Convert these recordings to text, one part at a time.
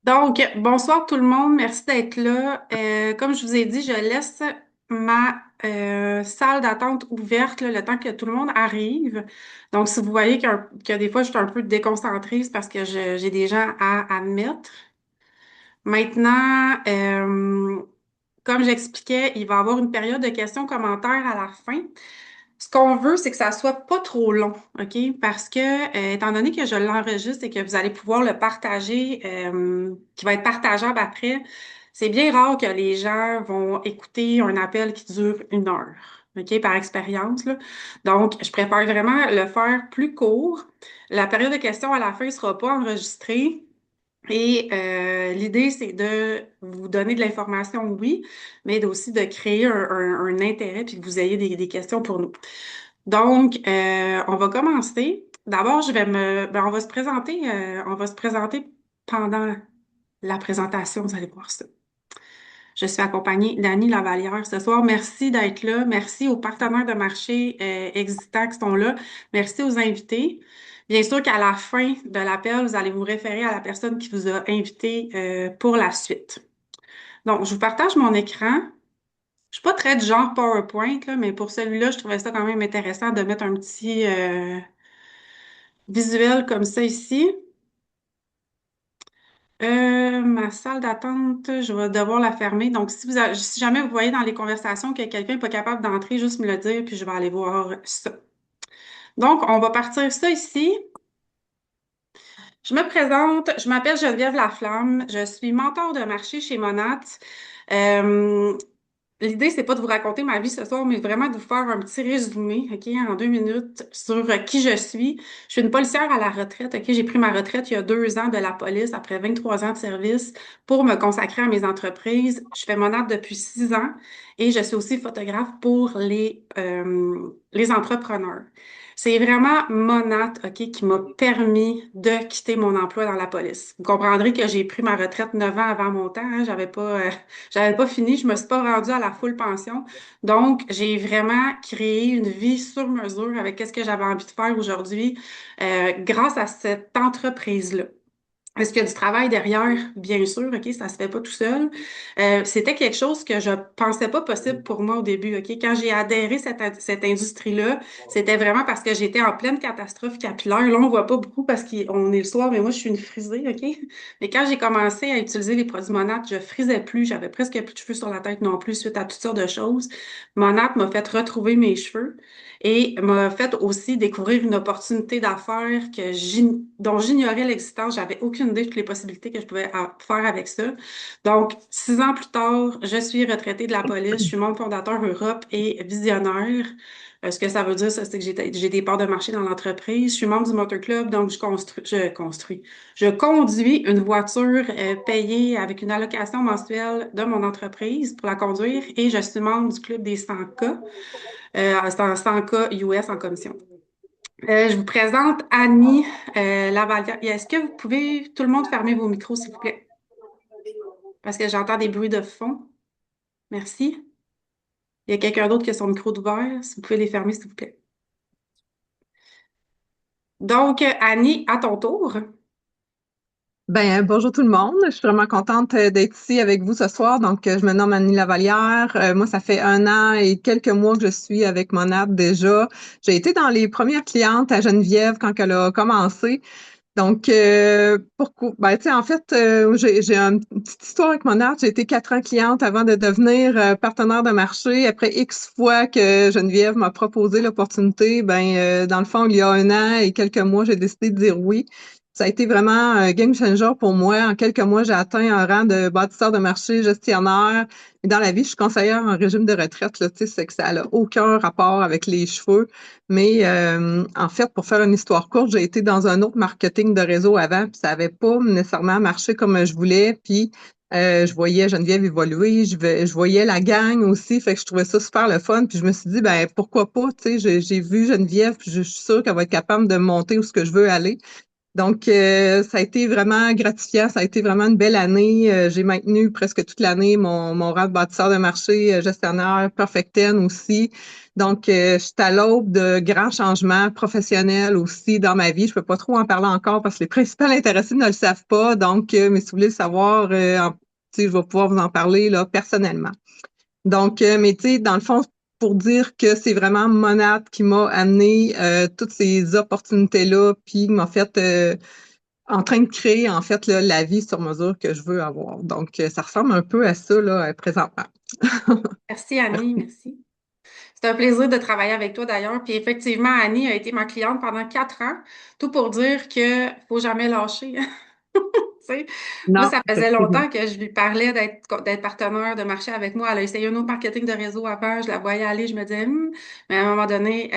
Donc, bonsoir tout le monde, merci d'être là. Comme je vous ai dit, je laisse ma salle d'attente ouverte là, le temps que tout le monde arrive. Donc, si vous voyez que des fois je suis un peu déconcentrée, c'est parce que j'ai des gens à admettre. Maintenant, comme j'expliquais, il va y avoir une période de questions-commentaires à la fin. Ce qu'on veut, c'est que ça soit pas trop long, OK? Parce que, étant donné que je l'enregistre et que vous allez pouvoir le partager, qui va être partageable après, c'est bien rare que les gens vont écouter un appel qui dure 1 heure, OK? Par expérience, là. Donc, je préfère vraiment le faire plus court. La période de questions à la fin ne sera pas enregistrée. Et l'idée, c'est de vous donner de l'information, oui, mais aussi de créer un intérêt puis que vous ayez des questions pour nous. Donc, on va commencer. D'abord, on va se présenter, pendant la présentation, vous allez voir ça. Je suis accompagnée d'Annie Lavalière ce soir. Merci d'être là. Merci aux partenaires de marché existants qui sont là. Merci aux invités. Bien sûr qu'à la fin de l'appel, vous allez vous référer à la personne qui vous a invité pour la suite. Donc, je vous partage mon écran. Je suis pas très du genre PowerPoint, là, mais pour celui-là, je trouvais ça quand même intéressant de mettre un petit visuel comme ça ici. Ma salle d'attente, je vais devoir la fermer. Donc, si jamais vous voyez dans les conversations que quelqu'un n'est pas capable d'entrer, juste me le dire, puis je vais aller voir ça. Donc, on va partir ça ici. Je me présente, je m'appelle Geneviève Laflamme, je suis mentor de marché chez Monat. Euh, L'idée, c'est pas de vous raconter ma vie ce soir, mais vraiment de vous faire un petit résumé, OK, en 2 minutes sur qui je suis. Je suis une policière à la retraite, OK? J'ai pris ma retraite il y a 2 ans de la police après 23 ans de service pour me consacrer à mes entreprises. Je fais monade depuis 6 ans et je suis aussi photographe pour les entrepreneurs. C'est vraiment Monat, OK, qui m'a permis de quitter mon emploi dans la police. Vous comprendrez que j'ai pris ma retraite 9 ans avant mon temps, hein, j'avais pas fini, je me suis pas rendue à la full pension. Donc, j'ai vraiment créé une vie sur mesure avec ce que j'avais envie de faire aujourd'hui, grâce à cette entreprise-là. Est-ce qu'il y a du travail derrière? Bien sûr, OK, ça se fait pas tout seul. C'était quelque chose que je pensais pas possible pour moi au début, OK? Quand j'ai adhéré cette industrie-là, c'était vraiment parce que j'étais en pleine catastrophe capillaire. Là, on voit pas beaucoup parce qu'on est le soir, mais moi, je suis une frisée, OK? Mais quand j'ai commencé à utiliser les produits Monat, je frisais plus, j'avais presque plus de cheveux sur la tête non plus suite à toutes sortes de choses. Monat m'a fait retrouver mes cheveux et m'a fait aussi découvrir une opportunité d'affaires dont j'ignorais l'existence. J'avais aucune idée de toutes les possibilités que je pouvais faire avec ça. Donc, 6 ans plus tard, je suis retraitée de la police. Je suis membre fondateur Europe et visionnaire. Ce que ça veut dire, ça, c'est que j'ai des parts de marché dans l'entreprise. Je suis membre du Motor Club, donc je conduis une voiture payée avec une allocation mensuelle de mon entreprise pour la conduire et je suis membre du club des 100K. C'est un 100K US en commission. Je vous présente Annie Lavalière. Est-ce que vous pouvez, tout le monde, fermer vos micros, s'il vous plaît? Parce que j'entends des bruits de fond. Merci. Il y a quelqu'un d'autre qui a son micro ouvert. Si vous pouvez les fermer, s'il vous plaît. Donc, Annie, à ton tour. Bonjour tout le monde. Je suis vraiment contente d'être ici avec vous ce soir. Donc, je me nomme Annie Lavalière. Moi, ça fait 1 an et quelques mois que je suis avec mon app déjà. J'ai été dans les premières clientes à Geneviève quand elle a commencé. Donc, pourquoi? Tu sais, en fait, j'ai une petite histoire avec mon app. J'ai été 4 ans cliente avant de devenir partenaire de marché. Après X fois que Geneviève m'a proposé l'opportunité, dans le fond, il y a 1 an et quelques mois, j'ai décidé de dire oui. Ça a été vraiment un game changer pour moi. En quelques mois, j'ai atteint un rang de bâtisseur de marché, gestionnaire. Et dans la vie, je suis conseillère en régime de retraite. Là, tu sais, c'est que ça n'a aucun rapport avec les cheveux. Mais en fait, pour faire une histoire courte, j'ai été dans un autre marketing de réseau avant, puis ça avait pas nécessairement marché comme je voulais. Puis je voyais Geneviève évoluer, je voyais la gang aussi, fait que je trouvais ça super le fun. Puis je me suis dit, pourquoi pas, tu sais, j'ai vu Geneviève, puis je suis sûre qu'elle va être capable de monter où ce que je veux aller. Donc, ça a été vraiment gratifiant, ça a été vraiment une belle année. J'ai maintenu presque toute l'année mon rang de bâtisseur de marché, gestionnaire, Perfecten aussi. Donc, je suis à l'aube de grands changements professionnels aussi dans ma vie. Je peux pas trop en parler encore parce que les principaux intéressés ne le savent pas. Donc, mais si vous voulez le savoir, tu sais, je vais pouvoir vous en parler là personnellement. Donc, mais tu sais, dans le fond, pour dire que c'est vraiment Monat qui m'a amené toutes ces opportunités-là, puis m'a fait en train de créer en fait là, la vie sur mesure que je veux avoir. Donc, ça ressemble un peu à ça là, présentement. Merci Annie, merci. C'est un plaisir de travailler avec toi d'ailleurs. Puis effectivement, Annie a été ma cliente pendant 4 ans, tout pour dire que faut jamais lâcher. Tu sais, moi, Non, ça faisait effectivement. longtemps que je lui parlais d'être partenaire de marché avec moi. Elle a essayé un autre marketing de réseau avant, je la voyais aller, je me disais, mais à un moment donné,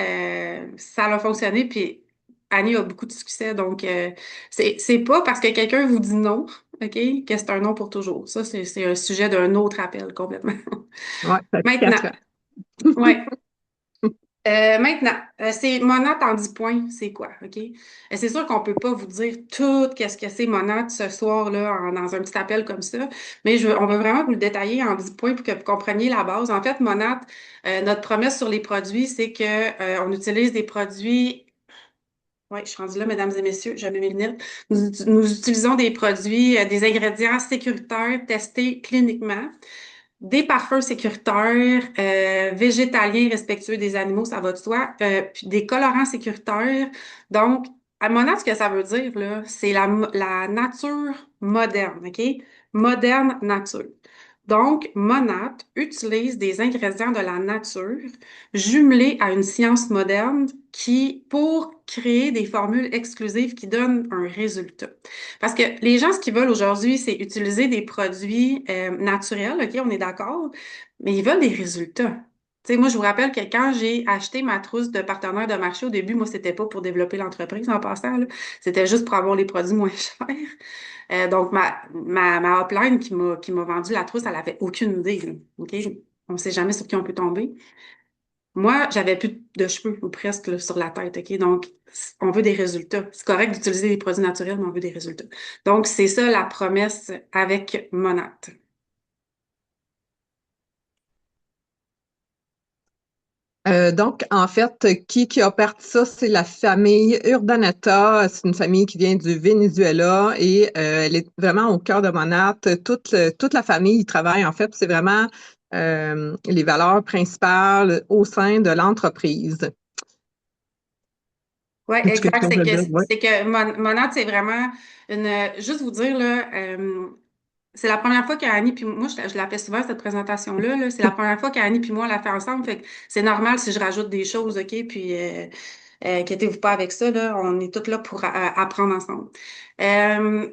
ça a fonctionné. Puis Annie a beaucoup de succès. Donc, c'est pas parce que quelqu'un vous dit non, OK, que c'est un non pour toujours. Ça, c'est un sujet d'un autre appel complètement. Ouais, ça fait Maintenant, 4 ans. ouais. Maintenant, c'est Monat en 10 points, c'est quoi, OK? C'est sûr qu'on peut pas vous dire tout qu'est-ce que c'est Monat ce soir-là dans un petit appel comme ça, mais on veut vraiment vous le détailler en 10 points pour que vous compreniez la base. En fait, Monat, notre promesse sur les produits, c'est que on utilise des produits. Oui, je suis rendue là, mesdames et messieurs, j'avais mes lunettes. Nous utilisons des produits, des ingrédients sécuritaires testés cliniquement. Des parfums sécuritaires, végétaliens respectueux des animaux, ça va de soi, puis des colorants sécuritaires. Donc, à mon avis, ce que ça veut dire, là, c'est la nature moderne, OK? Moderne nature. Donc, Monat utilise des ingrédients de la nature jumelés à une science moderne pour créer des formules exclusives qui donnent un résultat. Parce que les gens, ce qu'ils veulent aujourd'hui, c'est utiliser des produits naturels, OK, on est d'accord, mais ils veulent des résultats. Tu sais, moi, je vous rappelle que quand j'ai acheté ma trousse de partenaire de marché au début, moi, c'était pas pour développer l'entreprise en passant, là. C'était juste pour avoir les produits moins chers. Donc, ma upline qui m'a vendu la trousse, elle avait aucune idée, là. OK? On sait jamais sur qui on peut tomber. Moi, j'avais plus de cheveux, ou presque, là, sur la tête, OK? Donc, on veut des résultats. C'est correct d'utiliser des produits naturels, mais on veut des résultats. Donc, c'est ça la promesse avec Monat. Donc, en fait, qui a parti ça, c'est la famille Urdaneta. C'est une famille qui vient du Venezuela et elle est vraiment au cœur de Monat. Toute la famille y travaille, en fait. C'est vraiment les valeurs principales au sein de l'entreprise. Oui, As-tu quelque exact. chose C'est à que, dire? Oui. c'est que Monat, c'est vraiment une. Juste vous dire, là, c'est la première fois qu'Annie puis moi, je la fais souvent, cette présentation-là. Là. C'est la première fois qu'Annie puis moi, on la fait ensemble. Fait que c'est normal si je rajoute des choses, OK? Puis, inquiétez-vous pas avec ça, là. On est toutes là pour apprendre ensemble. Euh,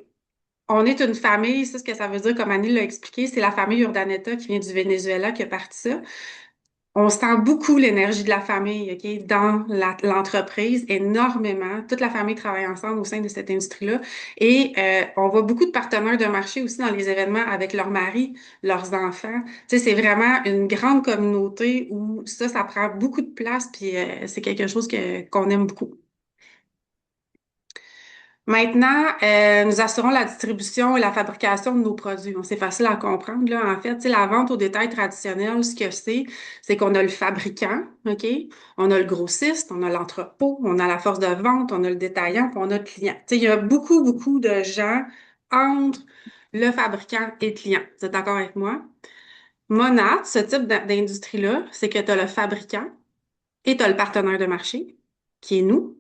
on est une famille, c'est ce que ça veut dire, comme Annie l'a expliqué, c'est la famille Urdaneta qui vient du Venezuela qui a parti ça. On sent beaucoup l'énergie de la famille, OK, dans l'entreprise, énormément. Toute la famille travaille ensemble au sein de cette industrie-là. Et on voit beaucoup de partenaires de marché aussi dans les événements avec leurs maris, leurs enfants. Tu sais, c'est vraiment une grande communauté où ça prend beaucoup de place, puis c'est quelque chose qu'on aime beaucoup. Maintenant, nous assurons la distribution et la fabrication de nos produits. Bon, c'est facile à comprendre, là. En fait, tu sais, la vente au détail traditionnelle, ce que c'est qu'on a le fabricant, OK? On a le grossiste, on a l'entrepôt, on a la force de vente, on a le détaillant, puis on a le client. Tu sais, il y a beaucoup, beaucoup de gens entre le fabricant et le client. Vous êtes d'accord avec moi? Monat, ce type d'industrie-là, c'est que tu as le fabricant et tu as le partenaire de marché, qui est nous,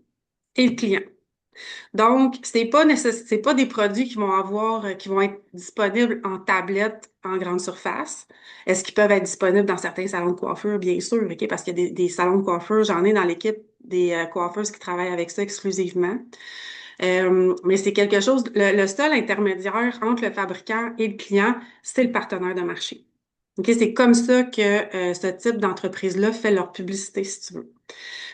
et le client. Donc, c'est pas des produits qui vont qui vont être disponibles en tablette en grande surface. Est-ce qu'ils peuvent être disponibles dans certains salons de coiffure? Bien sûr, OK, parce qu'il y a des salons de coiffure. J'en ai dans l'équipe des coiffeuses qui travaillent avec ça exclusivement. Mais c'est quelque chose, le seul intermédiaire entre le fabricant et le client, c'est le partenaire de marché. OK, c'est comme ça que ce type d'entreprise-là fait leur publicité, si tu veux.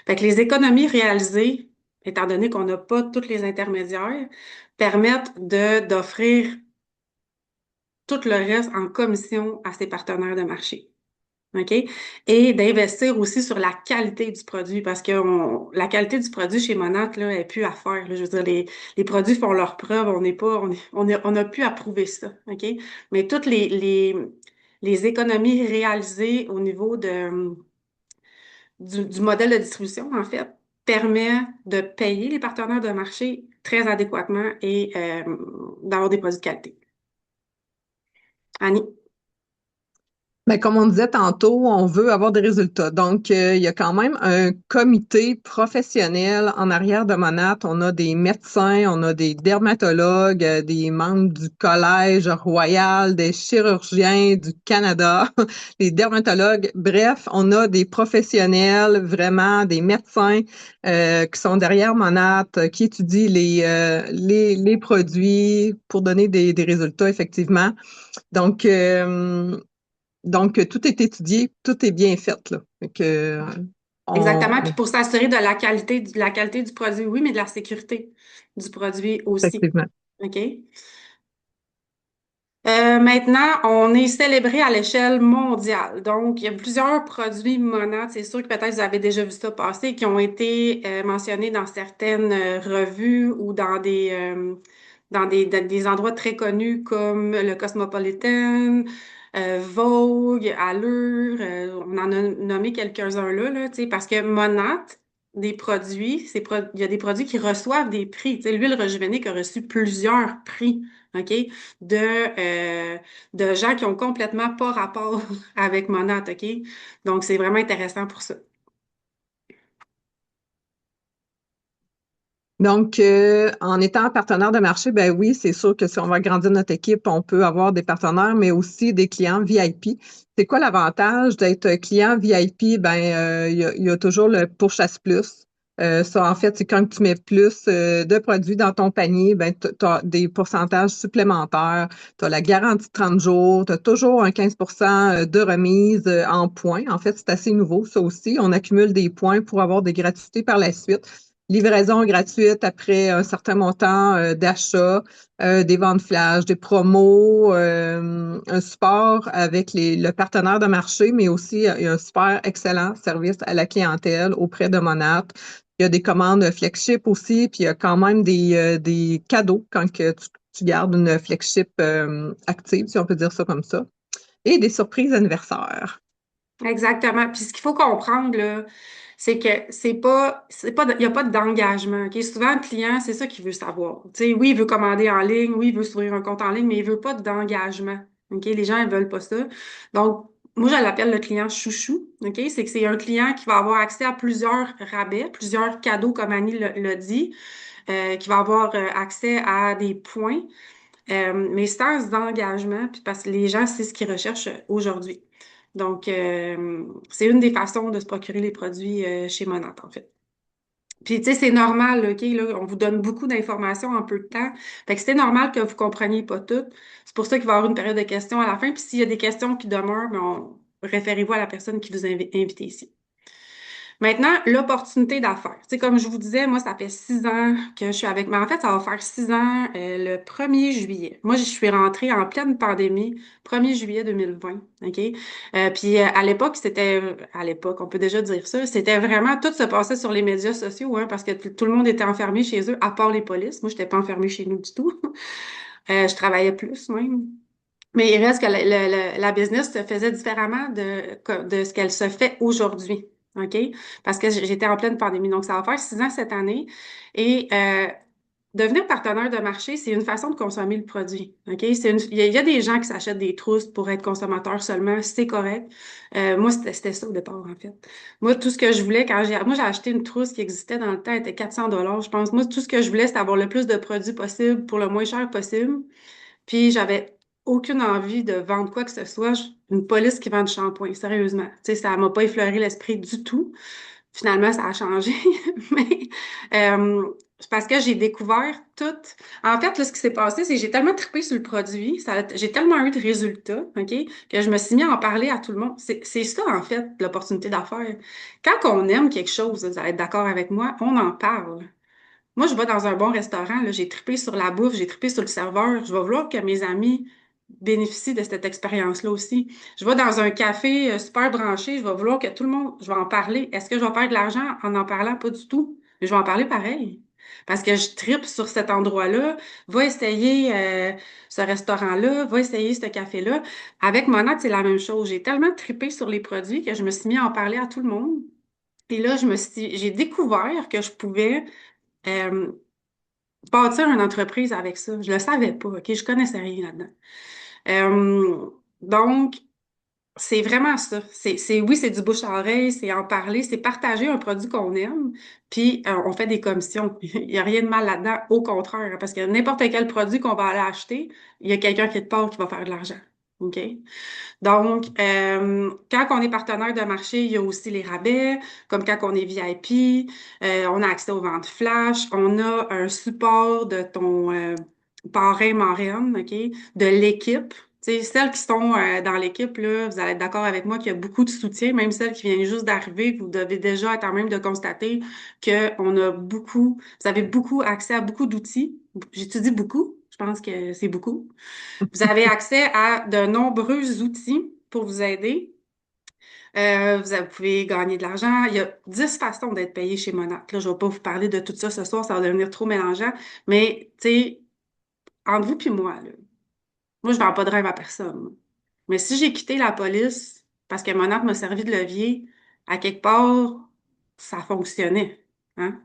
Fait que les économies réalisées, étant donné qu'on n'a pas tous les intermédiaires, permettent d'offrir tout le reste en commission à ses partenaires de marché. OK? Et d'investir aussi sur la qualité du produit parce que la qualité du produit chez Monat, là, est plus à faire, là. Je veux dire, les produits font leurs preuves, on n'est pas, on a pu approuver ça. OK? Mais toutes les économies réalisées au niveau du modèle de distribution, en fait, permet de payer les partenaires de marché très adéquatement et d'avoir des produits de qualité. Annie? Ben, comme on disait tantôt, on veut avoir des résultats. Donc, il y a quand même un comité professionnel en arrière de Monat. On a des médecins, on a des dermatologues, des membres du Collège royal, des chirurgiens du Canada, les dermatologues. Bref, on a des professionnels, vraiment des médecins qui sont derrière Monat, qui étudient les produits pour donner des résultats, effectivement. Donc, tout est étudié, tout est bien fait, là. Fait que, Exactement. Puis on, pour s'assurer de la qualité du produit, oui, mais de la sécurité du produit aussi. effectivement. OK? Maintenant, on est célébré à l'échelle mondiale. Donc, il y a plusieurs produits Monat. C'est sûr que peut-être vous avez déjà vu ça passer, qui ont été mentionnés dans certaines revues ou dans des endroits très connus comme le Cosmopolitan, Vogue, Allure. On en a nommé quelques-uns là, tu sais, parce que Monat, des produits, il y a des produits qui reçoivent des prix. Tu sais, l'huile Rejuvénique a reçu plusieurs prix. OK? de, euh, de gens qui ont complètement pas rapport avec Monat, OK? Donc, c'est vraiment intéressant pour ça. Donc, en étant partenaire de marché, ben oui, c'est sûr que si on va agrandir notre équipe, on peut avoir des partenaires, mais aussi des clients VIP. C'est quoi l'avantage d'être client VIP? Ben, il y a toujours le pourchasse plus. Ça, en fait, c'est quand tu mets plus de produits dans ton panier, ben, tu as des pourcentages supplémentaires. Tu as la garantie de 30 jours, tu as toujours un 15% de remise en points. En fait, c'est assez nouveau, ça aussi. On accumule des points pour avoir des gratuités par la suite. Livraison gratuite après un certain montant d'achat, des ventes flash, des promos, un support avec le partenaire de marché, mais aussi un super excellent service à la clientèle auprès de Monat. Il y a des commandes flagship aussi, puis il y a quand même des cadeaux quand que tu gardes une flagship active, si on peut dire ça comme ça, et des surprises anniversaires. Exactement. Puis ce qu'il faut comprendre, là, c'est que il n'y a pas d'engagement. OK? Souvent, le client, c'est ça qu'il veut savoir. Tu sais, oui, il veut commander en ligne, oui, il veut s'ouvrir un compte en ligne, mais il veut pas d'engagement. OK? Les gens, ils veulent pas ça. Donc, moi, je l'appelle le client chouchou. OK? C'est que c'est un client qui va avoir accès à plusieurs rabais, plusieurs cadeaux, comme Annie l'a dit, qui va avoir accès à des points. Mais sans engagement, puis parce que les gens, c'est ce qu'ils recherchent aujourd'hui. Donc, c'est une des façons de se procurer les produits chez Monat, en fait. Puis, tu sais, c'est normal, OK, là, on vous donne beaucoup d'informations en peu de temps. Fait que c'est normal que vous compreniez pas tout. C'est pour ça qu'il va y avoir une période de questions à la fin. Puis, s'il y a des questions qui demeurent, référez-vous à la personne qui vous a invité ici. Maintenant, l'opportunité d'affaires. Tu sais, comme je vous disais, moi, ça fait 6 ans que je suis avec. Mais en fait, ça va faire 6 ans le 1er juillet. Moi, je suis rentrée en pleine pandémie, 1er juillet 2020. OK? Puis à l'époque, à l'époque, on peut déjà dire ça, c'était vraiment, tout se passait sur les médias sociaux, hein, parce que tout le monde était enfermé chez eux, à part les polices. Moi, je n'étais pas enfermée chez nous du tout. Je travaillais plus même. Mais il reste que la business se faisait différemment de ce qu'elle se fait aujourd'hui. OK? Parce que j'étais en pleine pandémie. Donc, ça va faire 6 ans cette année. Et devenir partenaire de marché, c'est une façon de consommer le produit. OK? Il y a des gens qui s'achètent des trousses pour être consommateurs seulement. C'est correct. Moi, c'était ça au départ, en fait. Moi, tout ce que je voulais, moi, j'ai acheté une trousse qui existait dans le temps, elle était 400 $, je pense. Moi, tout ce que je voulais, c'était avoir le plus de produits possible pour le moins cher possible. Puis j'avais aucune envie de vendre quoi que ce soit. Une police qui vend du shampoing, sérieusement. Tu sais, ça m'a pas effleuré l'esprit du tout. Finalement, ça a changé. Mais c'est parce que j'ai découvert tout. En fait, là, ce qui s'est passé, c'est que j'ai tellement trippé sur le produit, j'ai tellement eu de résultats, OK, que je me suis mis à en parler à tout le monde. C'est ça, en fait, l'opportunité d'affaires. Quand on aime quelque chose, vous allez être d'accord avec moi, on en parle. Moi, je vais dans un bon restaurant, là, j'ai trippé sur la bouffe, j'ai trippé sur le serveur. Je vais vouloir que mes amis bénéficie de cette expérience-là aussi. Je vais dans un café super branché, je vais vouloir que tout le monde, je vais en parler. Est-ce que je vais perdre de l'argent en parlant? Pas du tout. Mais je vais en parler pareil. Parce que je tripe sur cet endroit-là, va essayer ce restaurant-là, va essayer ce café-là. Avec Monat, c'est la même chose. J'ai tellement trippé sur les produits que je me suis mis à en parler à tout le monde. Et là, j'ai découvert que je pouvais euh, bâtir une entreprise avec ça. Je le savais pas, OK? Je connaissais rien là-dedans. Donc, c'est vraiment ça. Oui, c'est du bouche à oreille, c'est en parler, c'est partager un produit qu'on aime, puis on fait des commissions. Il n'y a rien de mal là-dedans, au contraire, hein, parce que n'importe quel produit qu'on va aller acheter, il y a quelqu'un qui est de part qui va faire de l'argent. OK? Donc, quand on est partenaire de marché, il y a aussi les rabais, comme quand on est VIP, on a accès aux ventes flash, on a un support de ton parrain, marraine, OK, de l'équipe. Tu sais, celles qui sont dans l'équipe, là, vous allez être d'accord avec moi qu'il y a beaucoup de soutien, même celles qui viennent juste d'arriver, vous devez déjà être en même de constater qu'on a beaucoup, vous avez beaucoup accès à beaucoup d'outils. J'étudie beaucoup, je pense que c'est beaucoup. Vous avez accès à de nombreux outils pour vous aider. Vous pouvez gagner de l'argent. Il y a 10 façons d'être payé chez Monarch. Là, je ne vais pas vous parler de tout ça ce soir, ça va devenir trop mélangeant. Mais, tu sais, entre vous et moi, là, moi, je ne vends pas de rêve à personne. Mais si j'ai quitté la police parce que Monarch m'a servi de levier, à quelque part, ça fonctionnait. Hein?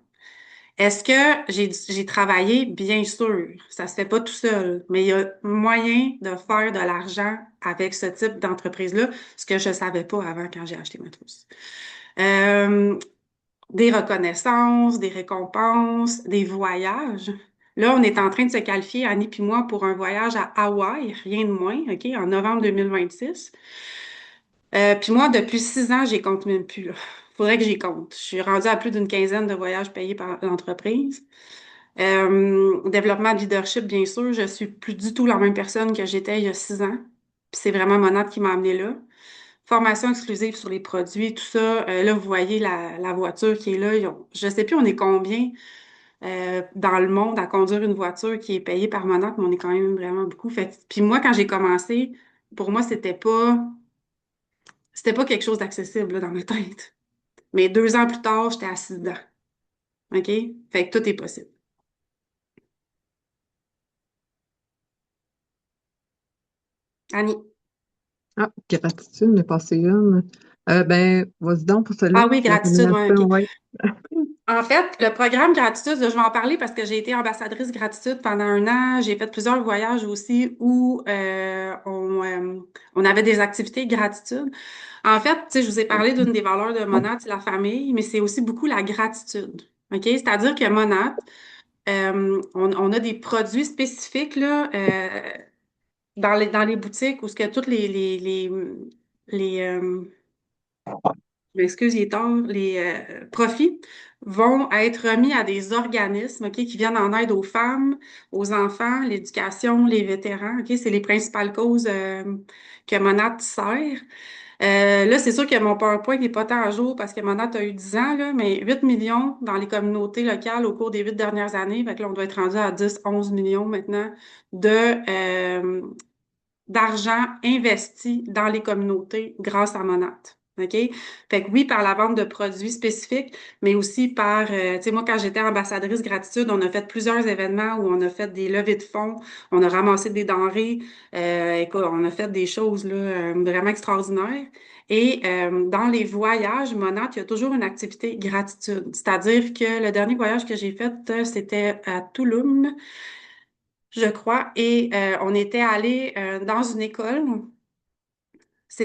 Est-ce que j'ai travaillé? Bien sûr, ça se fait pas tout seul, mais il y a moyen de faire de l'argent avec ce type d'entreprise-là, ce que je savais pas avant quand j'ai acheté Matos. Euh, des reconnaissances, des récompenses, des voyages. Là, on est en train de se qualifier, Annie puis moi, pour un voyage à Hawaï, rien de moins, OK, en novembre 2026. Puis moi, depuis 6 ans, j'y compte même plus, là. Faudrait que j'y compte. Je suis rendue à plus d'une quinzaine de voyages payés par l'entreprise. Développement de leadership, bien sûr, je suis plus du tout la même personne que j'étais il y a 6 ans. Puis c'est vraiment Monat qui m'a amené là. Formation exclusive sur les produits, tout ça. Là, vous voyez la voiture qui est là. Je sais plus, on est combien dans le monde à conduire une voiture qui est payée par Monat, mais on est quand même vraiment beaucoup. Puis moi, quand j'ai commencé, pour moi, c'était pas quelque chose d'accessible là, dans ma tête. Mais 2 ans plus tard, j'étais assise dedans. OK? Fait que tout est possible. Annie. Ah, gratitude, ne passé une. Ben, vas-y donc pour cela, Ah oui, la gratitude, ouais, rémunération, OK. ouais. En fait, le programme Gratitude, je vais en parler parce que j'ai été ambassadrice Gratitude pendant un an. J'ai fait plusieurs voyages aussi où on avait des activités gratitude. En fait, tu sais, je vous ai parlé d'une des valeurs de Monat, c'est la famille, mais c'est aussi beaucoup la gratitude. OK? C'est-à-dire que Monat, on a des produits spécifiques là, dans les boutiques où ce que toutes les, je m'excuse, il est tard, les profits vont être remis à des organismes, OK, qui viennent en aide aux femmes, aux enfants, l'éducation, les vétérans, OK, c'est les principales causes que Monat sert. Là, c'est sûr que mon PowerPoint n'est pas tant à jour parce que Monat a eu 10 ans, là, mais 8 millions dans les communautés locales au cours des 8 dernières années. Fait que là, on doit être rendu à 10, 11 millions maintenant de, euh, d'argent investi dans les communautés grâce à Monat. OK? Fait que oui, par la vente de produits spécifiques, mais aussi par, tu sais, moi, quand j'étais ambassadrice gratitude, on a fait plusieurs événements où on a fait des levées de fonds, on a ramassé des denrées, écoute, on a fait des choses là, vraiment extraordinaires. Et dans les voyages, Monat, il y a toujours une activité gratitude. C'est-à-dire que le dernier voyage que j'ai fait, c'était à Tulum, je crois, et on était allé dans une école.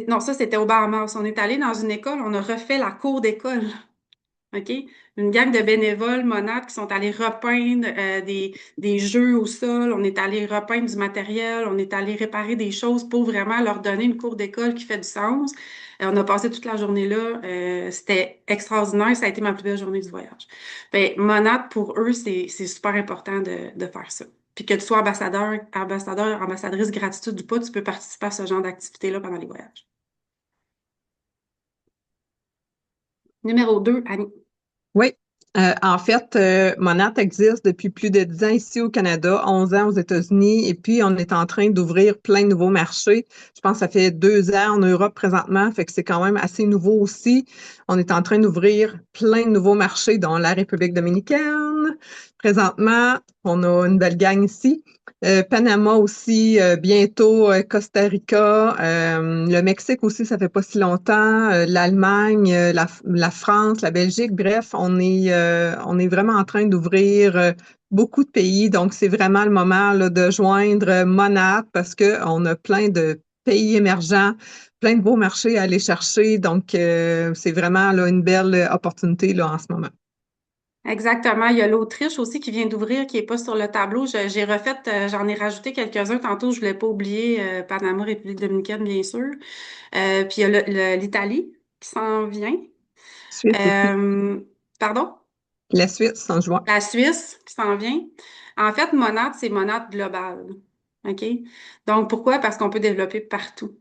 Non, ça, c'était au Bahamas. On est allé dans une école, on a refait la cour d'école. OK? Une gang de bénévoles monates qui sont allés repeindre des jeux au sol, on est allé repeindre du matériel, on est allé réparer des choses pour vraiment leur donner une cour d'école qui fait du sens. On a passé toute la journée là. C'était extraordinaire. Ça a été ma plus belle journée du voyage. Ben, Monat, pour eux, c'est super important de faire ça. Puis que tu sois ambassadeur, ambassadrice gratitude ou pas, tu peux participer à ce genre d'activité-là pendant les voyages. Numéro 2, Annie. Oui. En fait, Monat existe depuis plus de 10 ans ici au Canada, 11 ans aux États-Unis, et puis on est en train d'ouvrir plein de nouveaux marchés. Je pense que ça fait 2 ans en Europe présentement, fait que c'est quand même assez nouveau aussi. On est en train d'ouvrir plein de nouveaux marchés, dont la République dominicaine. Présentement, on a une belle gang ici. Panama aussi, bientôt Costa Rica, le Mexique aussi, ça fait pas si longtemps, l'Allemagne, la France, la Belgique, bref, on est vraiment en train d'ouvrir beaucoup de pays, donc c'est vraiment le moment là, de joindre Monat parce que on a plein de pays émergents, plein de beaux marchés à aller chercher, donc c'est vraiment là, une belle opportunité là, en ce moment. Exactement. Il y a l'Autriche aussi qui vient d'ouvrir, qui n'est pas sur le tableau. J'ai refait, j'en ai rajouté quelques-uns tantôt. Je voulais pas oublier Panama, République dominicaine, bien sûr. Puis il y a l'Italie qui s'en vient. Suisse aussi. Euh, Pardon? La Suisse, en juin. La Suisse qui s'en vient. En fait, Monad, c'est Monad global. OK? Donc, pourquoi? Parce qu'on peut développer partout.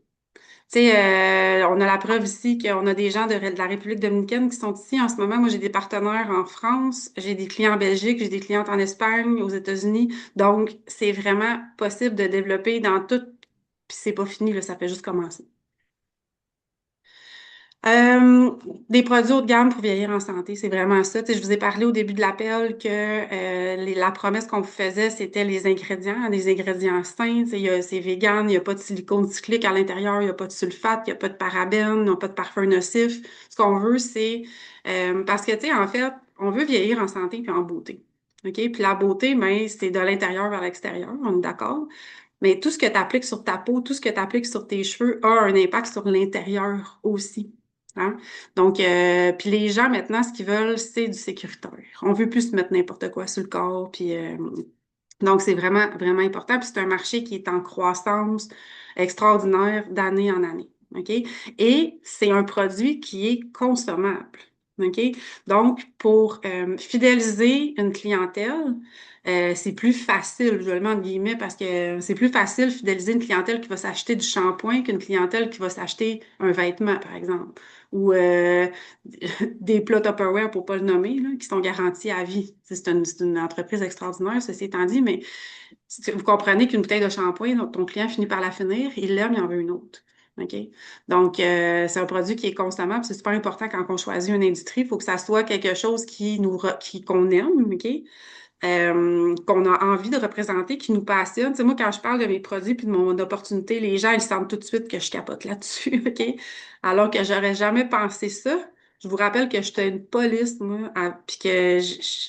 Tu sais, on a la preuve ici qu'on a des gens de la République dominicaine qui sont ici en ce moment. Moi, j'ai des partenaires en France, j'ai des clients en Belgique, j'ai des clientes en Espagne, aux États-Unis. Donc, c'est vraiment possible de développer dans tout. Puis c'est pas fini, là, ça fait juste commencer. Euh, des produits haut de gamme pour vieillir en santé, c'est vraiment ça. Tu sais, je vous ai parlé au début de l'appel que la promesse qu'on vous faisait, c'était les ingrédients, hein, des ingrédients sains. Tu sais, c'est vegan, il n'y a pas de silicone cyclique à l'intérieur, il n'y a pas de sulfate, il n'y a pas de parabènes, il n'y a pas de parfum nocif. Ce qu'on veut, c'est parce que, tu sais, en fait, on veut vieillir en santé puis en beauté. OK? Puis la beauté, ben, c'est de l'intérieur vers l'extérieur, on est d'accord? Mais tout ce que tu appliques sur ta peau, tout ce que tu appliques sur tes cheveux a un impact sur l'intérieur aussi. Hein? Donc, puis les gens maintenant, ce qu'ils veulent, c'est du sécuritaire. On veut plus se mettre n'importe quoi sur le corps. Puis, donc, c'est vraiment, vraiment important. Puis c'est un marché qui est en croissance extraordinaire d'année en année. OK? Et c'est un produit qui est consommable. OK? Donc, pour fidéliser une clientèle, c'est plus facile, je le mets entre guillemets, parce que c'est plus facile de fidéliser une clientèle qui va s'acheter du shampoing qu'une clientèle qui va s'acheter un vêtement, par exemple, ou des plats Tupperware, pour pas le nommer, là, qui sont garantis à vie. C'est une entreprise extraordinaire, ceci étant dit, mais vous comprenez qu'une bouteille de shampoing, donc ton client finit par la finir, il l'aime, il en veut une autre. OK? Donc, c'est un produit qui est consommable. C'est super important quand on choisit une industrie. Il faut que ça soit quelque chose qu'on aime, OK? Qu'on a envie de représenter, qui nous passionne. Tu sais, moi, quand je parle de mes produits puis de mon opportunité, les gens, ils sentent tout de suite que je capote là-dessus, OK? Alors que j'aurais jamais pensé ça. Je vous rappelle que j'étais une police, moi, puis que,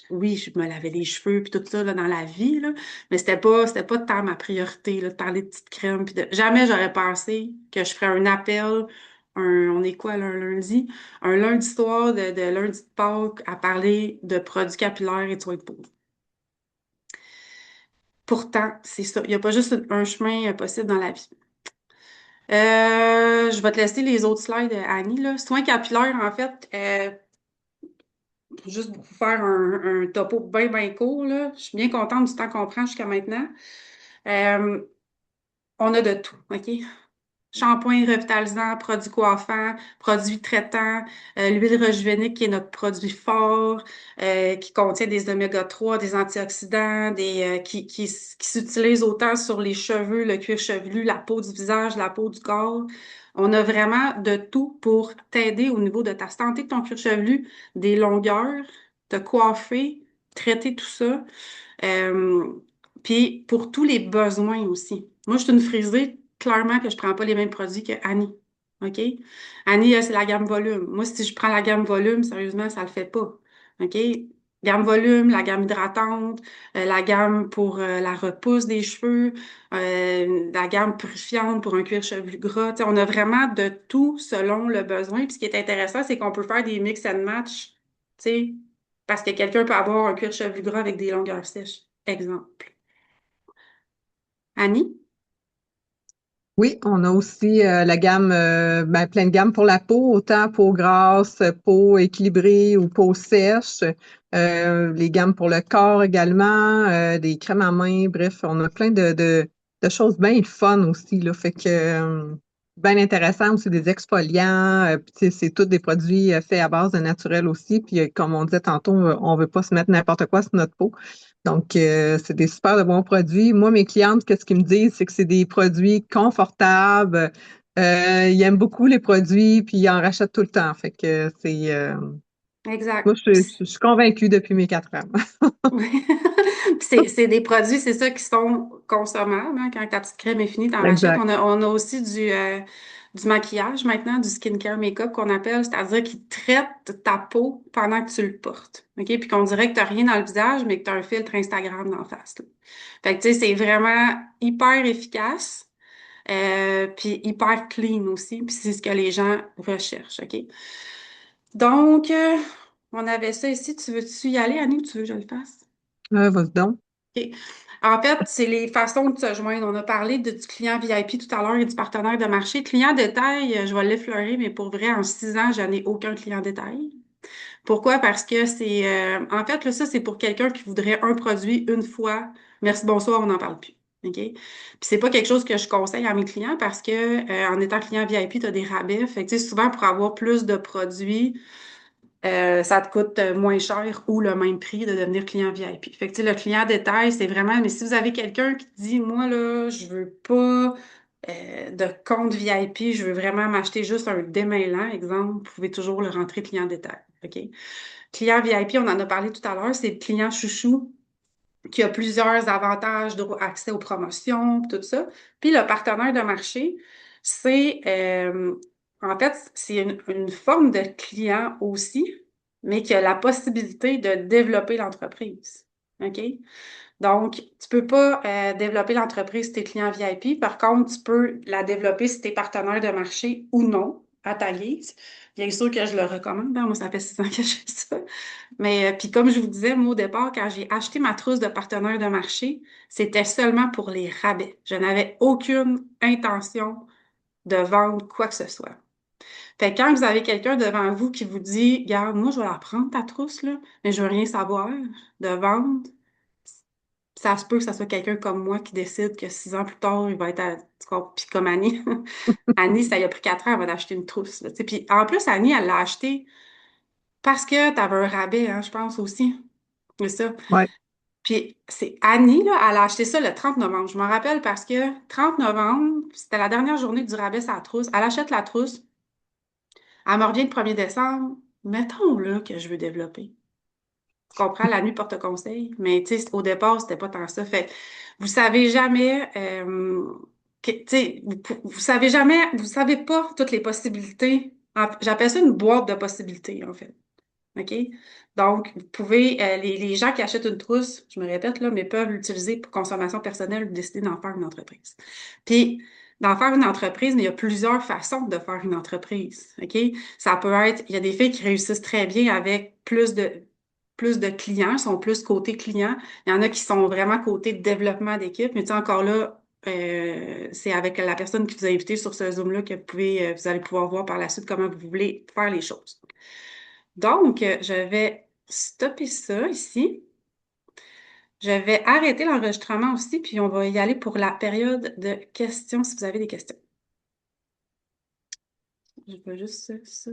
oui, je me lavais les cheveux puis tout ça, là, dans la vie, là, mais c'était pas tant ma priorité, là, de parler de petites crèmes puis de... Jamais j'aurais pensé que je ferais un appel, on est quoi, là, un lundi? Un lundi soir de lundi de Pâques à parler de produits capillaires et de soins de peau. Pourtant, c'est ça. Il n'y a pas juste un chemin possible dans la vie. Je vais te laisser les autres slides, Annie, là. Soins capillaires, en fait, juste pour vous faire un topo bien, bien court, là. Je suis bien contente du temps qu'on prend jusqu'à maintenant. Euh, on a de tout, OK? Shampoing revitalisant, produits coiffants, produits traitants, l'huile rejuvenique qui est notre produit fort, qui contient des oméga 3, des antioxydants, qui s'utilisent autant sur les cheveux, le cuir chevelu, la peau du visage, la peau du corps. On a vraiment de tout pour t'aider au niveau de ta santé de ton cuir chevelu, des longueurs, te coiffer, traiter tout ça. Euh, Puis pour tous les besoins aussi. Moi, je suis une frisée, clairement que je prends pas les mêmes produits que Annie. OK? Annie, elle, c'est la gamme volume. Moi, si je prends la gamme volume, sérieusement, ça le fait pas. OK? Gamme volume, la gamme hydratante, la gamme pour la repousse des cheveux, la gamme purifiante pour un cuir chevelu gras. Tu sais, on a vraiment de tout selon le besoin. Puis ce qui est intéressant, c'est qu'on peut faire des mix and match, tu sais, parce que quelqu'un peut avoir un cuir chevelu gras avec des longueurs sèches. Exemple. Annie? Oui, on a aussi la gamme, plein de gammes pour la peau, autant peau grasse, peau équilibrée ou peau sèche. Les gammes pour le corps également, des crèmes à main, bref, on a plein de choses bien fun aussi, là. Fait que bien intéressant aussi, des exfoliants. Puis, tu sais, c'est tous des produits faits à base de naturel aussi. Puis, comme on disait tantôt, on veut pas se mettre n'importe quoi sur notre peau. Donc, c'est des super de bons produits. Moi, mes clientes, qu'est-ce qu'ils me disent, c'est que c'est des produits confortables. Ils aiment beaucoup les produits, puis ils en rachètent tout le temps. Fait que moi, Exact. je suis convaincue depuis mes 4 ans. Oui. Puis c'est des produits, c'est ça, qui sont consommables, hein. Quand ta petite crème est finie, t'en rachètes. Exact. On a aussi du maquillage maintenant, du skincare make-up qu'on appelle, c'est-à-dire qui traite ta peau pendant que tu le portes. OK? Puis qu'on dirait que t'as rien dans le visage, mais que t'as un filtre Instagram d'en face, là. Fait que tu sais, c'est vraiment hyper efficace, puis hyper clean aussi, puis c'est ce que les gens recherchent. OK? Donc, on avait ça ici. Tu veux-tu y aller, Annie, ou tu veux que je le fasse? Vas-y donc. OK. En fait, c'est les façons de se joindre. On a parlé du client VIP tout à l'heure et du partenaire de marché. Client détail, je vais l'effleurer, mais pour vrai, en 6 ans, je n'ai aucun client détail. Pourquoi? Parce que en fait, là, ça, c'est pour quelqu'un qui voudrait un produit une fois. Merci, bonsoir, on n'en parle plus. OK? Puis c'est pas quelque chose que je conseille à mes clients parce que en étant client VIP, tu as des rabais. Fait que, tu sais, souvent, pour avoir plus de produits, ça te coûte moins cher ou le même prix de devenir client VIP. Fait que, tu sais, le client détail, c'est vraiment, mais si vous avez quelqu'un qui dit, moi, là, je veux pas de compte VIP, je veux vraiment m'acheter juste un démêlant, exemple, vous pouvez toujours le rentrer client détail. OK? Client VIP, on en a parlé tout à l'heure, c'est le client chouchou qui a plusieurs avantages, accès aux promotions, tout ça. Puis le partenaire de marché, c'est en fait, c'est une forme de client aussi, mais qui a la possibilité de développer l'entreprise. OK? Donc, tu peux pas développer l'entreprise si tu es client VIP. Par contre, tu peux la développer si tu es partenaire de marché ou non, à ta guise. Bien sûr que je le recommande, hein. Moi, ça fait 6 ans que je fais ça. Mais puis comme je vous disais, moi, au départ, quand j'ai acheté ma trousse de partenaire de marché, c'était seulement pour les rabais. Je n'avais aucune intention de vendre quoi que ce soit. Fait que quand vous avez quelqu'un devant vous qui vous dit, Garde, moi, je vais la prendre, ta trousse, là, mais je veux rien savoir de vendre, ça se peut que ça soit quelqu'un comme moi qui décide que 6 ans plus tard, il va être à. Puis comme Annie. Annie, ça lui a pris 4 ans avant d'acheter une trousse, là, tu sais. Puis en plus, Annie, elle l'a acheté parce que tu avais un rabais, hein, je pense aussi. C'est ça. Ouais. Puis c'est Annie, là, elle a acheté ça le 30 novembre. Je me rappelle parce que 30 novembre, c'était la dernière journée du rabais sur la trousse. Elle achète la trousse. Elle me revient le 1er décembre. Mettons là que je veux développer. Tu comprends, la nuit porte conseil. Mais tu sais, au départ, c'était pas tant ça. Fait vous savez jamais, tu sais, vous savez jamais, vous savez pas toutes les possibilités. J'appelle ça une boîte de possibilités, en fait. OK? Donc, vous pouvez, les gens qui achètent une trousse, je me répète là, mais peuvent l'utiliser pour consommation personnelle ou décider d'en faire une entreprise. Puis, d'en faire une entreprise, mais il y a plusieurs façons de faire une entreprise. OK? Ça peut être, il y a des filles qui réussissent très bien avec plus de clients, sont plus côté client. Il y en a qui sont vraiment côté développement d'équipe, mais tu sais, encore là, c'est avec la personne qui vous a invité sur ce Zoom-là que vous allez pouvoir voir par la suite comment vous voulez faire les choses. Donc, je vais stopper ça ici. Je vais arrêter l'enregistrement aussi, puis on va y aller pour la période de questions si vous avez des questions. Je veux juste ça.